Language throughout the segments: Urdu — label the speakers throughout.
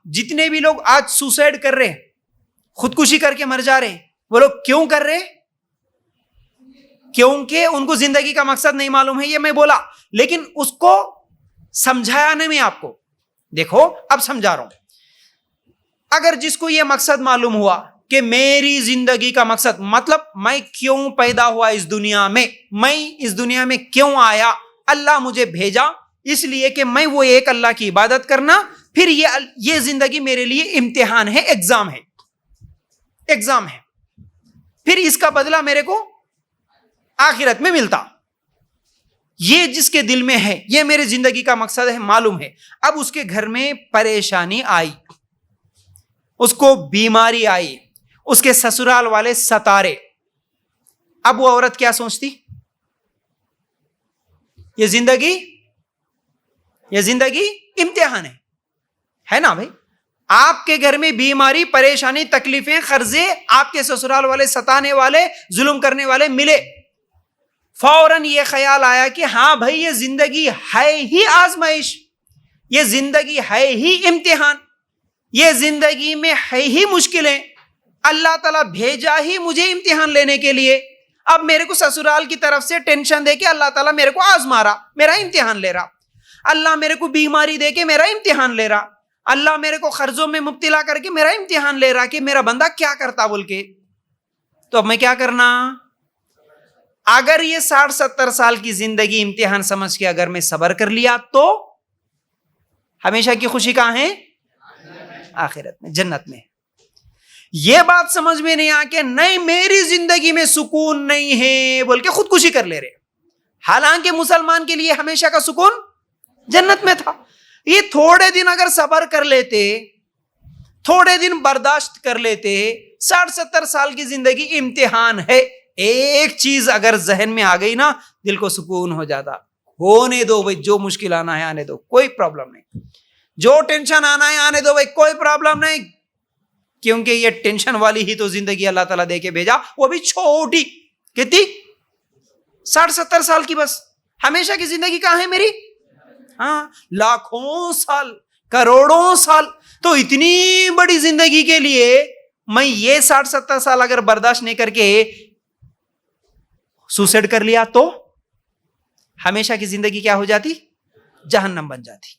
Speaker 1: جتنے بھی لوگ آج سوسائڈ کر رہے ہیں, خودکشی کر کے مر جا رہے ہیں, وہ لوگ کیوں کر رہے ہیں؟ کیونکہ ان کو زندگی کا مقصد نہیں معلوم ہے. یہ میں بولا, لیکن اس کو سمجھایا نہیں میں آپ کو. دیکھو اب سمجھا رہا ہوں. اگر جس کو یہ مقصد معلوم ہوا کہ میری زندگی کا مقصد, مطلب میں کیوں پیدا ہوا اس دنیا میں, میں اس دنیا میں کیوں آیا, اللہ مجھے بھیجا اس لیے کہ میں وہ ایک اللہ کی عبادت کرنا, پھر یہ زندگی میرے لیے امتحان ہے, ایگزام ہے, ایگزام ہے, پھر اس کا بدلہ میرے کو آخرت میں ملتا. یہ جس کے دل میں ہے, یہ میرے زندگی کا مقصد ہے, معلوم ہے. اب اس کے گھر میں پریشانی آئی, اس کو بیماری آئی, اس کے سسرال والے ستارے, اب وہ عورت کیا سوچتی؟ یہ زندگی امتحان ہے نا بھائی. آپ کے گھر میں بیماری, پریشانی, تکلیفیں, قرضے, آپ کے سسرال والے ستانے والے, ظلم کرنے والے ملے, فوراً یہ خیال آیا کہ ہاں بھائی یہ زندگی ہے ہی آزمائش, یہ زندگی ہے ہی امتحان, یہ زندگی میں ہے ہی مشکلیں, اللہ تعالیٰ بھیجا ہی مجھے امتحان لینے کے لیے. اب میرے کو سسرال کی طرف سے ٹینشن دے کے اللہ تعالیٰ میرے کو آزما رہا, میرا امتحان لے رہا, اللہ میرے کو بیماری دے کے میرا امتحان لے رہا, اللہ میرے کو قرضوں میں مبتلا کر کے میرا امتحان لے رہا کہ میرا بندہ کیا کرتا بول کے. تو اب میں کیا کرنا؟ اگر یہ 60-70 سال کی زندگی امتحان سمجھ کے اگر میں صبر کر لیا تو ہمیشہ کی خوشی کہاں ہے؟ آخرت میں, جنت میں. یہ بات سمجھ میں نہیں آ کے نہیں میری زندگی میں سکون نہیں ہے بول کے خودکشی کر لے رہے, حالانکہ مسلمان کے لیے ہمیشہ کا سکون جنت میں تھا. یہ تھوڑے دن اگر صبر کر لیتے, تھوڑے دن برداشت کر لیتے, 60-70 سال کی زندگی امتحان ہے, ایک چیز اگر ذہن میں آ گئی نا دل کو سکون ہو جاتا. ہونے دو بھائی, جو مشکل آنا ہے آنے دو, کوئی پرابلم نہیں, جو ٹینشن آنا ہے آنے دو بھائی, کوئی پرابلم نہیں, کیونکہ یہ ٹینشن والی ہی تو زندگی اللہ تعالیٰ دے کے بھیجا, وہ بھی چھوٹی, کتنی 60-70 سال کی. بس ہمیشہ کی زندگی کہاں ہے میری؟ ہاں, لاکھوں سال, کروڑوں سال. تو اتنی بڑی زندگی کے لیے میں یہ 60-70 سال اگر برداشت نہیں کر کے سوسائڈ کر لیا تو ہمیشہ کی زندگی کیا ہو جاتی؟ جہنم بن جاتی.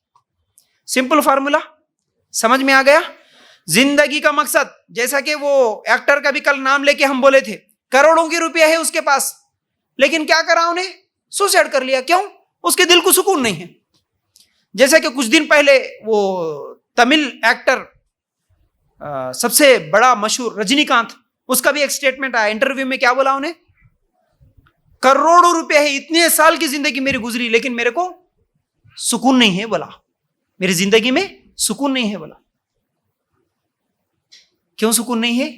Speaker 1: سمپل فارمولا سمجھ میں آ گیا؟ زندگی کا مقصد, جیسا کہ وہ ایکٹر کا بھی کل نام لے کے ہم بولے تھے, کروڑوں کی روپیہ ہے اس کے پاس, لیکن کیا کرا انہیں؟ سوسائڈ کر لیا. کیوں؟ اس کے دل کو سکون نہیں ہے. جیسا کہ کچھ دن پہلے وہ تمل ایکٹر سب سے بڑا مشہور رجنی کانت, اس کا بھی ایک سٹیٹمنٹ آیا انٹرویو میں, کیا بولا انہیں؟ کروڑوں روپے ہے, اتنے سال کی زندگی میری گزری لیکن میرے کو سکون نہیں ہے بولا, میری زندگی میں سکون نہیں ہے بولا. کیوں سکون نہیں ہے؟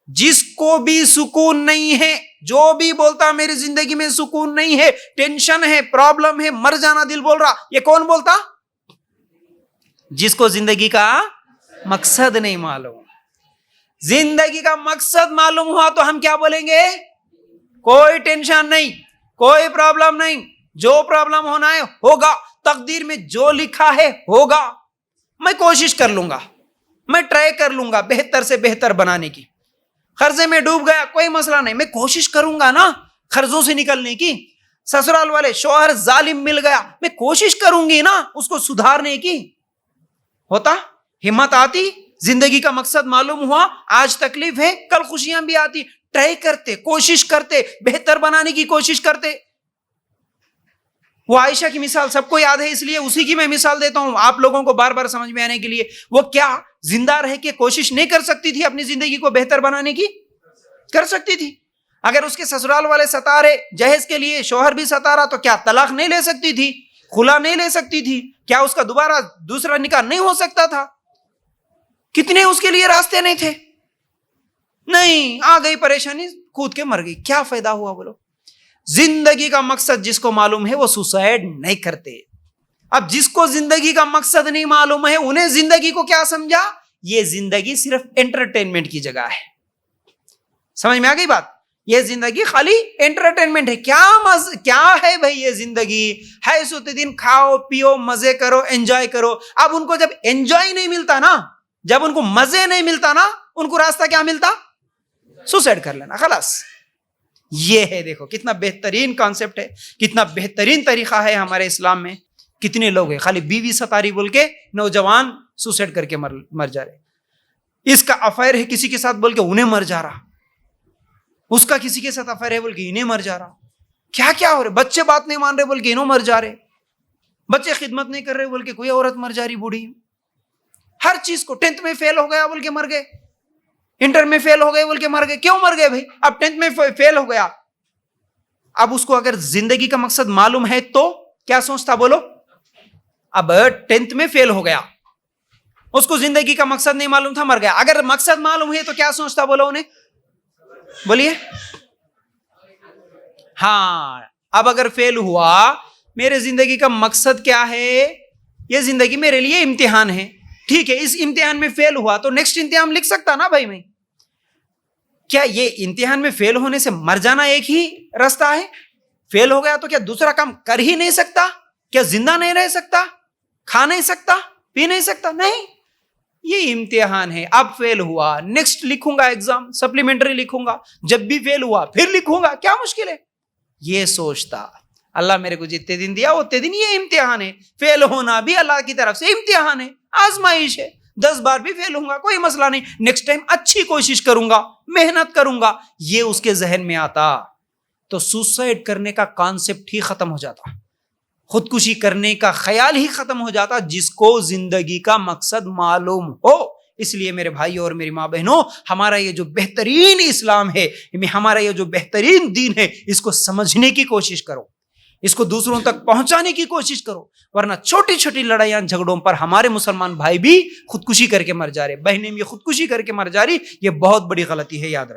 Speaker 1: جس کو بھی سکون نہیں ہے, جو بھی بولتا میری زندگی میں سکون نہیں ہے, ٹینشن ہے, پرابلم ہے, مر جانا دل بول رہا, یہ کون بولتا؟ جس کو زندگی کا مقصد نہیں معلوم. زندگی کا مقصد معلوم ہوا تو ہم کیا بولیں گے؟ کوئی ٹینشن نہیں, کوئی پرابلم نہیں, جو پرابلم ہونا ہے ہوگا, تقدیر میں جو لکھا ہے ہوگا, میں کوشش کر لوں گا, میں ٹرائی کر لوں گا بہتر سے بہتر بنانے کی. قرضے میں ڈوب گیا کوئی مسئلہ نہیں, میں کوشش کروں گا نا قرضوں سے نکلنے کی. سسرال والے شوہر ظالم مل گیا, میں کوشش کروں گی نا اس کو سدھارنے کی. ہوتا, ہمت آتی, زندگی کا مقصد معلوم ہوا, آج تکلیف ہے کل خوشیاں بھی آتی, ٹرائی کرتے, کوشش کرتے, بہتر بنانے کی کوشش کرتے. وہ عائشہ کی مثال سب کو یاد ہے, اس لیے اسی کی میں مثال دیتا ہوں آپ لوگوں کو بار بار سمجھ میں آنے کے لیے. وہ کیا زندہ رہ کے کوشش نہیں کر سکتی تھی اپنی زندگی کو بہتر بنانے کی؟ کر سکتی تھی. اگر اس کے سسرال والے ستا رہے, جہیز کے لیے شوہر بھی ستا رہا, تو کیا طلاق نہیں لے سکتی تھی؟ خلا نہیں لے سکتی تھی؟ کیا اس کا دوبارہ دوسرا نکاح نہیں ہو سکتا تھا؟ کتنے اس کے لیے راستے نہیں تھے. نہیں, آ گئی پریشانی, کود کے مر گئی, کیا فائدہ ہوا بولو؟ زندگی کا مقصد جس کو معلوم ہے وہ سوسائڈ نہیں کرتے. اب جس کو زندگی کا مقصد نہیں معلوم ہے انہیں زندگی کو کیا سمجھا؟ یہ زندگی صرف انٹرٹینمنٹ کی جگہ ہے. سمجھ میں آ گئی بات؟ یہ زندگی خالی انٹرٹینمنٹ ہے. کیا ہے بھائی یہ زندگی؟ ہے سوتے دن کھاؤ پیو مزے کرو انجوائے کرو. اب ان کو جب انجوائے نہیں ملتا نا، جب ان کو مزے نہیں ملتا نا، ان کو راستہ کیا ملتا؟ سوسائڈ کر لینا، خلاص. یہ ہے، دیکھو کتنا بہترین کانسیپٹ ہے، کتنا بہترین طریقہ ہے ہمارے اسلام میں. کتنے لوگ ہیں خالی بیوی ستاری بول کے نوجوان سوسائڈ کر کے مر جا رہے. اس کا افیئر ہے کسی کے ساتھ بول کے انہیں مر جا رہا، اس کا کسی کے ساتھ افیئر ہے بول کے انہیں مر جا رہا. کیا کیا ہو رہے؟ بچے بات نہیں مان رہے بول کے انہوں مر جا رہے، بچے خدمت نہیں کر رہے بول کے کوئی عورت مر جا رہی بوڑھی. ہر چیز کو 10th میں فیل ہو گیا بول کے مر گئے، انٹر میں فیل ہو گئے بول کے مر گئے. کیوں مر گئے بھائی؟ اب 10th میں فیل ہو گیا، اب اس کو اگر زندگی کا مقصد معلوم ہے تو کیا سوچتا؟ بولو. اب 10th میں فیل ہو گیا، اس کو زندگی کا مقصد نہیں معلوم تھا، مر گیا. اگر مقصد معلوم ہے تو کیا سوچتا؟ بولو انہیں، بولیے. ہاں، اب اگر فیل ہوا، میرے زندگی کا مقصد کیا ہے؟ یہ زندگی میرے لیے امتحان ہے. ٹھیک ہے، اس امتحان میں فیل ہوا تو نیکسٹ امتحان لکھ سکتا نا بھائی میں. کیا یہ امتحان میں فیل ہونے سے مر جانا ایک ہی راستہ ہے؟ فیل ہو گیا تو کیا دوسرا کام کر ہی نہیں سکتا؟ کیا زندہ نہیں رہ سکتا؟ کھا نہیں سکتا؟ پی نہیں سکتا؟ نہیں، یہ امتحان ہے. اب فیل ہوا، نیکسٹ لکھوں گا ایگزام، سپلیمنٹری لکھوں گا. جب بھی فیل ہوا پھر لکھوں گا، کیا مشکل ہے؟ یہ سوچتا اللہ میرے کو جتنے دن دیا اتنے دن یہ امتحان ہے. فیل ہونا بھی اللہ کی طرف سے امتحان ہے، آزمائش ہے. 10 بار بھی فیل ہوں گا کوئی مسئلہ نہیں، نیکسٹ ٹائم اچھی کوشش کروں گا، محنت کروں گا. یہ اس کے ذہن میں آتا تو سوسائڈ کرنے کا کانسیپٹ ہی ختم ہو جاتا، خودکشی کرنے کا خیال ہی ختم ہو جاتا، جس کو زندگی کا مقصد معلوم ہو. اس لیے میرے بھائی اور میری ماں بہنوں، ہمارا یہ جو بہترین اسلام ہے، ہمارا یہ جو بہترین دین ہے، اس کو سمجھنے کی کوشش کرو، اس کو دوسروں تک پہنچانے کی کوشش کرو. ورنہ چھوٹی چھوٹی لڑائیاں جھگڑوں پر ہمارے مسلمان بھائی بھی خودکشی کر کے مر جا رہے، بہنیں بھی خودکشی کر کے مر جا رہی. یہ بہت بڑی غلطی ہے، یاد رکھو.